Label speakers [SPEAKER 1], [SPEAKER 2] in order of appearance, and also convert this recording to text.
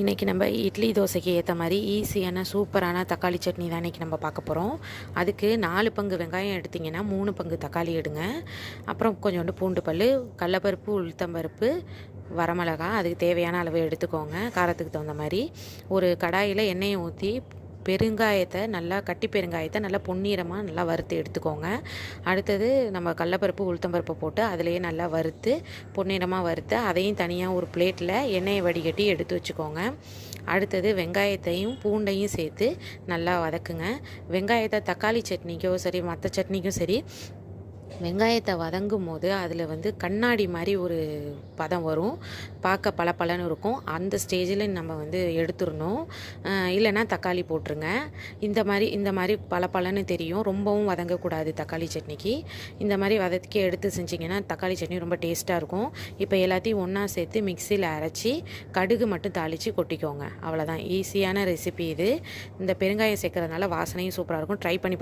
[SPEAKER 1] இன்றைக்கி நம்ம இட்லி தோசைக்கு ஏற்ற மாதிரி ஈஸியான சூப்பரான தக்காளி சட்னி தான் இன்றைக்கி நம்ம பார்க்க போகிறோம். அதுக்கு 4 பங்கு வெங்காயம் எடுத்திங்கன்னா 3 பங்கு தக்காளி எடுங்க. அப்புறம் கொஞ்சோண்டு பூண்டு பல், கடலப்பருப்பு, உளுத்தம்பருப்பு, வரமிளகா அதுக்கு தேவையான அளவு எடுத்துக்கோங்க. காரத்துக்கு தகுந்த மாதிரி ஒரு கடாயில் எண்ணெயை ஊற்றி பெருங்காயத்தை நல்லா கட்டி பெருங்காயத்தை நல்லா பொன்னிறமாக நல்லா வறுத்து எடுத்துக்கோங்க. அடுத்தது நம்ம கடலப்பருப்பு உளுத்தம்பருப்பை போட்டு அதிலேயே நல்லா வறுத்து பொன்னிறமாக வறுத்து அதையும் தனியாக ஒரு பிளேட்டில் எண்ணெயை வடிகட்டி எடுத்து வச்சுக்கோங்க. அடுத்தது வெங்காயத்தையும் பூண்டையும் சேர்த்து நல்லா வதக்குங்க. வெங்காயத்தை தக்காளி சட்னிக்கோ சரி மற்ற சட்னிக்கும் சரி வெங்காயத்தை வதங்கும் போது அதில் கண்ணாடி மாதிரி ஒரு பதம் வரும், பார்க்க பளபளன்னு இருக்கும். அந்த ஸ்டேஜில் நம்ம எடுத்துடணும். இல்லைன்னா தக்காளி போட்டுருங்க. இந்த மாதிரி பளபளன்னு தெரியும். ரொம்பவும் வதங்கக்கூடாது தக்காளி சட்னிக்கு. இந்த மாதிரி வதக்கி எடுத்து செஞ்சிங்கன்னா தக்காளி சட்னி ரொம்ப டேஸ்ட்டாக இருக்கும். இப்போ எல்லாத்தையும் ஒன்றா சேர்த்து மிக்சியில் அரைச்சி கடுகு மட்டும் தாளித்து கொட்டிக்கோங்க. அவ்வளோதான், ஈஸியான ரெசிபி இது. இந்த பெருங்காயம் சேர்க்குறதுனால வாசனையும் சூப்பராக இருக்கும். ட்ரை பண்ணி